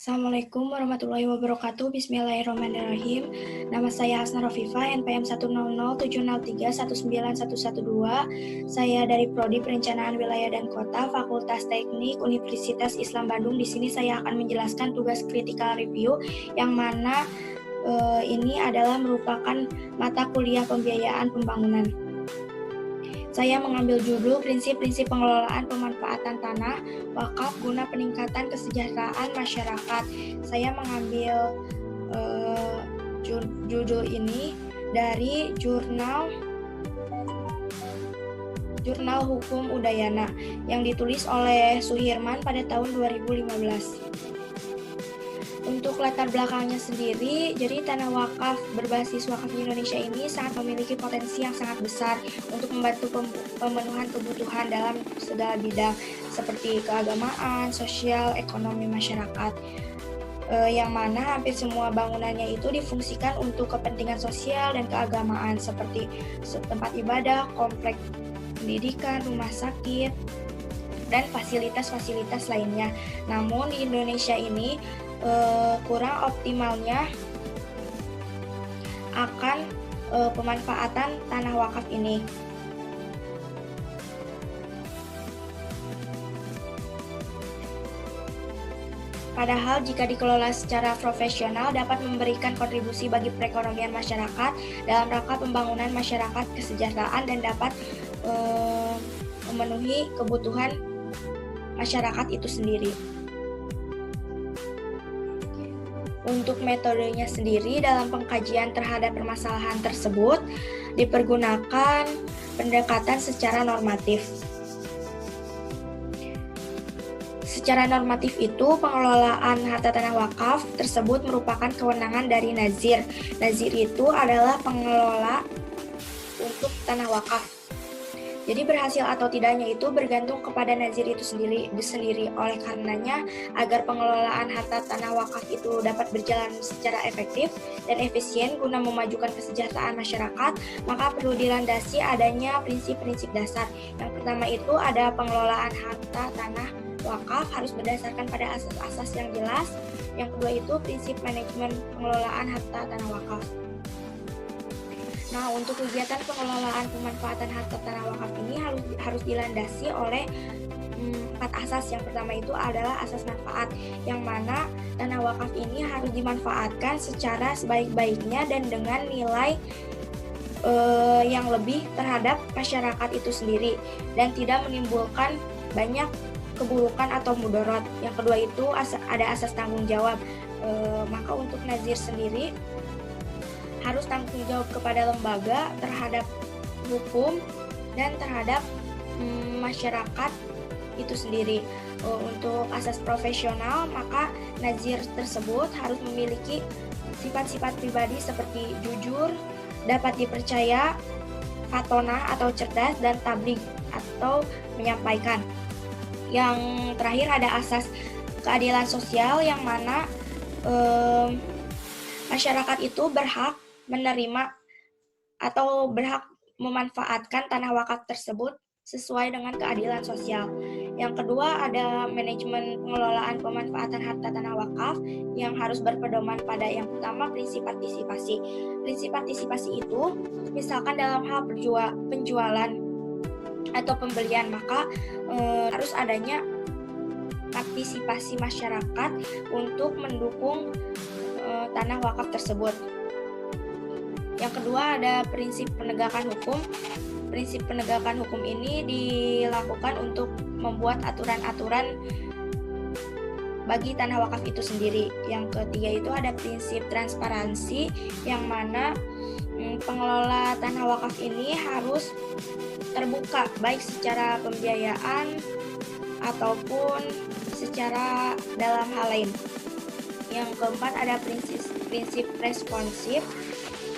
Assalamualaikum warahmatullahi wabarakatuh. Bismillahirrahmanirrahim. Nama saya Hasna Rofifa, NPM 1007073191112. Saya dari Prodi Perencanaan Wilayah dan Kota, Fakultas Teknik Universitas Islam Bandung. Di sini saya akan menjelaskan tugas critical review yang mana ini adalah merupakan mata kuliah pembiayaan pembangunan. Saya mengambil judul Prinsip-prinsip pengelolaan pemanfaatan tanah wakaf guna peningkatan kesejahteraan masyarakat. Saya mengambil judul ini dari jurnal Hukum Udayana yang ditulis oleh Suhirman pada tahun 2015. Untuk latar belakangnya sendiri, jadi tanah wakaf berbasis wakaf di Indonesia ini sangat memiliki potensi yang sangat besar untuk membantu pemenuhan kebutuhan dalam segala bidang seperti keagamaan, sosial, ekonomi masyarakat. Yang mana hampir semua bangunannya itu difungsikan untuk kepentingan sosial dan keagamaan seperti tempat ibadah, komplek pendidikan, rumah sakit, dan fasilitas-fasilitas lainnya. Namun di Indonesia ini kurang optimalnya akan pemanfaatan tanah wakaf ini. Padahal jika dikelola secara profesional dapat memberikan kontribusi bagi perekonomian masyarakat dalam rangka pembangunan masyarakat kesejahteraan dan dapat memenuhi kebutuhan masyarakat itu sendiri. Untuk metodenya sendiri dalam pengkajian terhadap permasalahan tersebut dipergunakan pendekatan secara normatif. Secara normatif itu pengelolaan harta tanah wakaf tersebut merupakan kewenangan dari nazir. Nazir itu adalah pengelola untuk tanah wakaf. Jadi berhasil atau tidaknya itu bergantung kepada nazir itu sendiri. Oleh karenanya, agar pengelolaan harta tanah wakaf itu dapat berjalan secara efektif dan efisien guna memajukan kesejahteraan masyarakat, maka perlu dilandasi adanya prinsip-prinsip dasar. Yang pertama itu ada pengelolaan harta tanah wakaf harus berdasarkan pada asas-asas yang jelas. Yang kedua itu prinsip manajemen pengelolaan harta tanah wakaf. Nah, untuk kegiatan pengelolaan pemanfaatan harta tanah wakaf ini harus dilandasi oleh 4 asas. Yang pertama itu adalah asas manfaat, yang mana tanah wakaf ini harus dimanfaatkan secara sebaik-baiknya dan dengan nilai yang lebih terhadap masyarakat itu sendiri dan tidak menimbulkan banyak keburukan atau mudorot. Yang kedua itu ada asas tanggung jawab. Maka untuk nazir sendiri harus tanggung jawab kepada lembaga terhadap hukum dan terhadap masyarakat itu sendiri. Untuk asas profesional, maka nazir tersebut harus memiliki sifat-sifat pribadi seperti jujur, dapat dipercaya, fatonah atau cerdas, dan tabligh atau menyampaikan. Yang terakhir ada asas keadilan sosial, yang mana masyarakat itu berhak menerima atau berhak memanfaatkan tanah wakaf tersebut sesuai dengan keadilan sosial. Yang kedua ada manajemen pengelolaan pemanfaatan harta tanah wakaf yang harus berpedoman pada yang pertama prinsip partisipasi. Prinsip partisipasi itu misalkan dalam hal penjualan atau pembelian, maka harus adanya partisipasi masyarakat untuk mendukung tanah wakaf tersebut. Yang kedua ada prinsip penegakan hukum. Prinsip penegakan hukum ini dilakukan untuk membuat aturan-aturan bagi tanah wakaf itu sendiri. Yang ketiga itu ada prinsip transparansi, yang mana pengelola tanah wakaf ini harus terbuka baik secara pembiayaan ataupun secara dalam hal lain. Yang keempat ada prinsip responsif.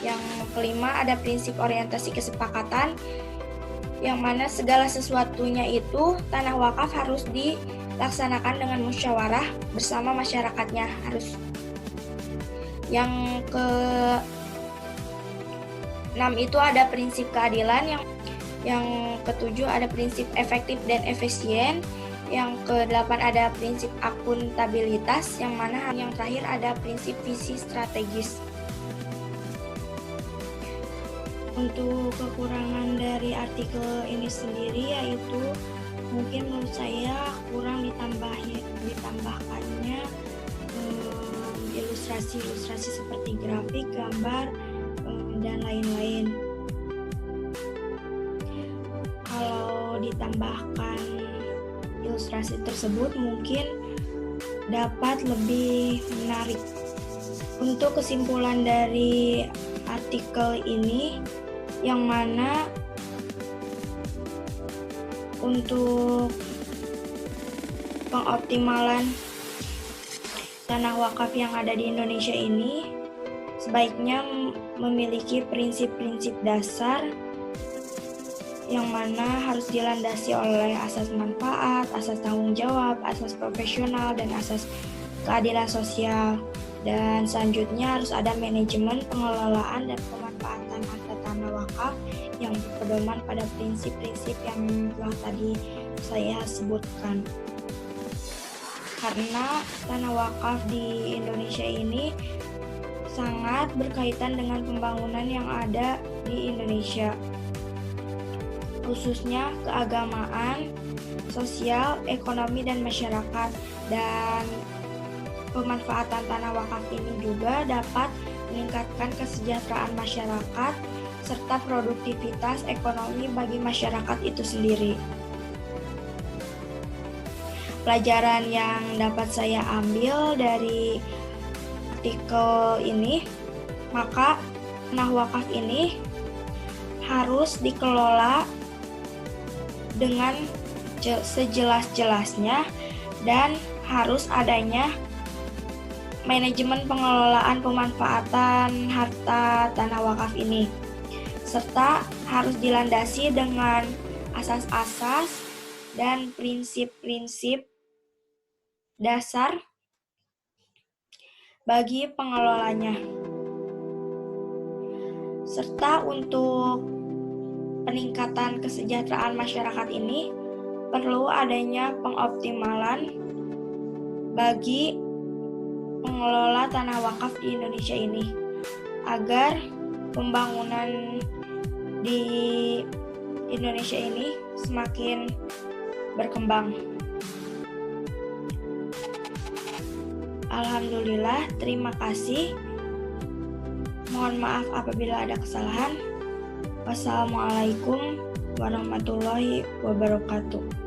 Yang kelima ada prinsip orientasi kesepakatan, yang mana segala sesuatunya itu tanah wakaf harus dilaksanakan dengan musyawarah bersama masyarakatnya harus. Yang keenam itu ada prinsip keadilan. Yang ketujuh ada prinsip efektif dan efisien. Yang ke-8 ada prinsip akuntabilitas, yang mana yang terakhir ada prinsip visi strategis. Untuk kekurangan dari artikel ini sendiri yaitu mungkin menurut saya kurang ditambahkannya ilustrasi-ilustrasi seperti grafik, gambar, dan lain-lain. Kalau ditambahkan ilustrasi tersebut mungkin dapat lebih menarik. Untuk kesimpulan dari artikel ini, yang mana untuk pengoptimalan tanah wakaf yang ada di Indonesia ini sebaiknya memiliki prinsip-prinsip dasar yang mana harus dilandasi oleh asas manfaat, asas tanggung jawab, asas profesional, dan asas keadilan sosial. Dan selanjutnya harus ada manajemen, pengelolaan, dan pemanfaatan harta tanah wakaf yang berpedoman pada prinsip-prinsip yang telah tadi saya sebutkan. Karena tanah wakaf di Indonesia ini sangat berkaitan dengan pembangunan yang ada di Indonesia, khususnya keagamaan, sosial, ekonomi, dan masyarakat. Dan pemanfaatan tanah wakaf ini juga dapat meningkatkan kesejahteraan masyarakat serta produktivitas ekonomi bagi masyarakat itu sendiri. Pelajaran yang dapat saya ambil dari artikel ini, maka tanah wakaf ini harus dikelola dengan sejelas-jelasnya dan harus adanya manajemen pengelolaan pemanfaatan harta tanah wakaf ini, serta harus dilandasi dengan asas-asas dan prinsip-prinsip dasar bagi pengelolanya. Serta untuk peningkatan kesejahteraan masyarakat ini perlu adanya pengoptimalan bagi pengelola tanah wakaf di Indonesia ini agar pembangunan di Indonesia ini semakin berkembang. Alhamdulillah, terima kasih. Mohon maaf apabila ada kesalahan. Wassalamualaikum warahmatullahi wabarakatuh.